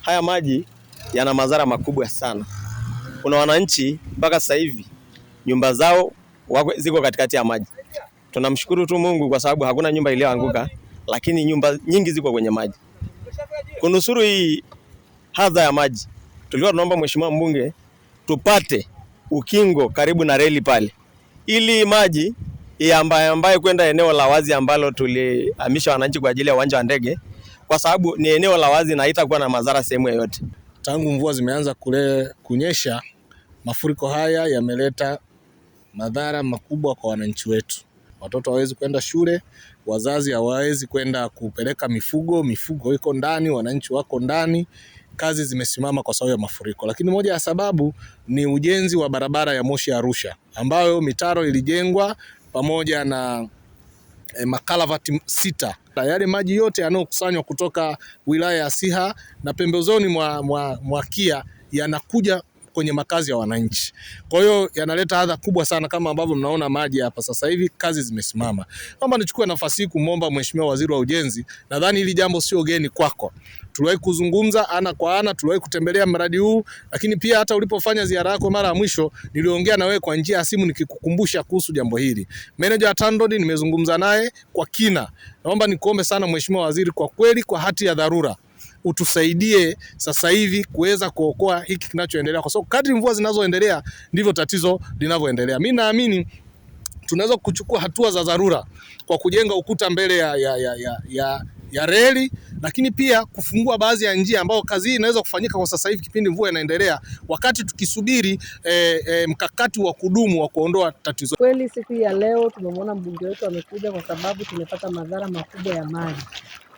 Haya maji yana madhara makubwa sana. Kuna wananchi mpaka sasa hivi nyumba zao ziko katikati ya maji. Tunamshukuru tu Mungu kwa sababu hakuna nyumba iliyoanguka, lakini nyumba nyingi ziko kwenye maji. Kunusuru hii hadha ya maji, tulikuwa tunaomba mheshimiwa mbunge tupate ukingo karibu na reli pale, ili maji ambaye kwenda eneo la wazi ambalo tulihamisha wananchi kwa ajili ya uwanja wa ndege, kwa sababu ni eneo la wazi na haitakuwa na madhara sehemu yoyote. Tangu mvua zimeanza kunyesha, mafuriko haya yameleta madhara makubwa kwa wananchi wetu. Watoto hawezi kwenda shule, wazazi hawawezi kwenda kupeleka mifugo iko ndani, wananchi wako ndani, kazi zimesimama kwa sababu ya mafuriko. Lakini moja ya sababu ni ujenzi wa barabara ya Moshi Arusha, ambayo mitaro ilijengwa pamoja na makalavati 6. Yale maji yote yanayokusanywa kutoka wilaya ya Siha na pembezoni mwa Kia yanakuja kwenye makazi ya wananchi. Kwa hiyo yanaleta adha kubwa sana, kama ambavyo mnaona maji hapa sasa hivi, kazi zimesimama. Kama nichukue nafasi hii kumwomba Mheshimiwa Waziri wa Ujenzi, nadhani hili jambo sio geni kwako. Tuliwahi kuzungumza ana kwa ana, tuliwahi kutembelea mradi huu, lakini pia hata ulipofanya ziara yako mara ya mwisho niliongea na wewe kwa njia ya simu nikikukumbusha kuhusu jambo hili. Meneja wa TANROADS nimezungumza naye kwa kina. Naomba nikuombe sana Mheshimiwa Waziri, kwa kweli kwa hati ya dharura utusaidie sasa hivi kuweza kuokoa hiki kinachoendelea, kwa sababu kadri mvua zinazoendelea ndivyo tatizo linavyoendelea. Mimi naamini tunaweza kuchukua hatua za dharura kwa kujenga ukuta mbele ya reli, lakini pia kufungua baadhi ya njia ambayo kazi hii inaweza kufanyika kwa sasa hivi kipindi mvua inaendelea, wakati tukisubiri mkakati wa kudumu wa kuondoa tatizo. Kweli siku ya leo tumemwona mbunge wetu amekuja kwa sababu tumepata madhara makubwa ya maji.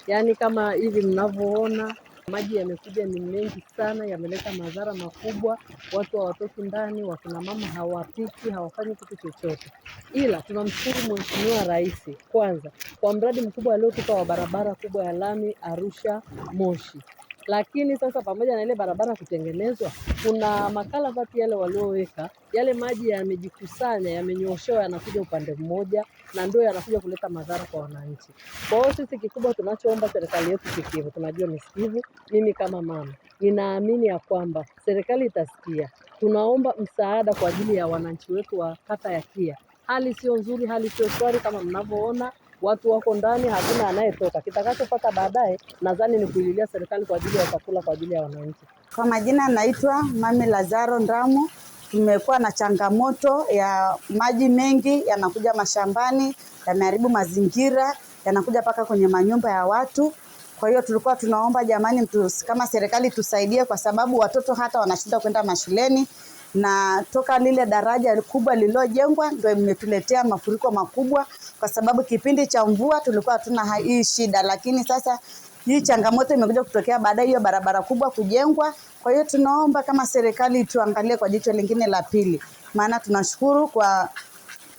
Yaani kama hivi mnavyoona maji yamekuja ni mengi sana, yameleta madhara makubwa. Watu hawatoki ndani, wakina mama hawapiki, hawafanyi kitu chochote. Ila tunamshukuru Mheshimiwa Rais kwanza kwa mradi mkubwa aliotupa wa barabara kubwa ya lami Arusha Moshi. Lakini sasa pamoja na ile barabara kutengenezwa, kuna makalavati yale walioweka, yale maji yamejikusanya, yamenyoshewa, yanakuja upande mmoja na ndio yanakuja kuleta madhara kwa wananchi. Kwa hiyo sisi kikubwa tunachoomba serikali yetu sikivu, tunajua ni sikivu. Mimi kama mama ninaamini ya kwamba serikali itasikia. Tunaomba msaada kwa ajili ya wananchi wetu wa kata ya Kia. Hali sio nzuri, hali sio shwari kama mnavyoona. Watu wako ndani, hakuna anayetoka. Kitakachopata baadaye nadhani ni kuililia serikali kwa ajili ya chakula kwa ajili ya wananchi. Kwa majina naitwa Mami Lazaro Ndamu. Tumekuwa na changamoto ya maji mengi yanakuja mashambani, yameharibu mazingira, yanakuja paka kwenye manyumba ya watu. Kwa hiyo tulikuwa tunaomba jamani, kama serikali tusaidie, kwa sababu watoto hata wanashinda kwenda mashuleni, na toka lile daraja kubwa lililojengwa ndio imetuletea mafuriko makubwa, kwa sababu kipindi cha mvua tulikuwa hatuna hii shida, lakini sasa hii changamoto imekuja kutokea baada hiyo barabara kubwa kujengwa. Kwa hiyo tunaomba kama serikali tuangalie kwa jicho lingine la pili, maana tunashukuru kwa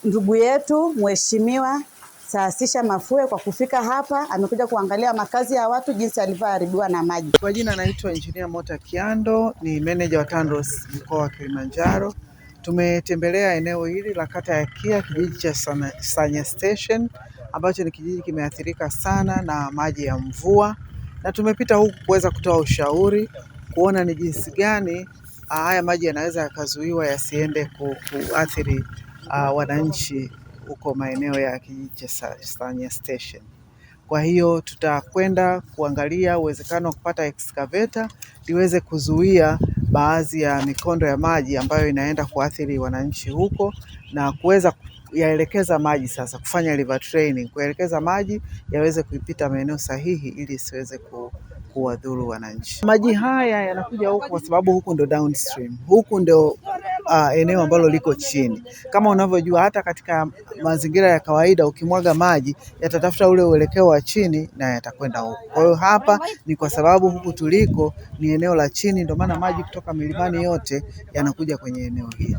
ndugu yetu Mheshimiwa Saasisha Mafue kwa kufika hapa, amekuja kuangalia makazi ya watu jinsi alivyoharibiwa na maji. Kwa jina naitwa Engineer Mota Kiando, ni meneja wa TANROADS mkoa wa Kilimanjaro. Tumetembelea eneo hili la kata ya Kia, kijiji cha Sanya Station, ambacho ni kijiji kimeathirika sana na maji ya mvua, na tumepita huku kuweza kutoa ushauri kuona ni jinsi gani haya maji yanaweza yakazuiwa yasiende kuathiri wananchi huko maeneo ya kijiji cha Sanya Station. Kwa hiyo tutakwenda kuangalia uwezekano wa kupata excavator liweze kuzuia baadhi ya mikondo ya maji ambayo inaenda kuathiri wananchi huko, na kuweza yaelekeza maji sasa, kufanya river training, kuelekeza maji yaweze kuipita maeneo sahihi ili isiweze kuwadhuru wananchi. Maji haya yanakuja huku kwa sababu huku ndo downstream, huku ndo eneo ambalo liko chini. Kama unavyojua, hata katika mazingira ya kawaida ukimwaga maji yatatafuta ule uelekeo wa chini na yatakwenda huku. Kwa hiyo hapa ni kwa sababu huku tuliko ni eneo la chini, ndio maana maji kutoka milimani yote yanakuja kwenye eneo hili.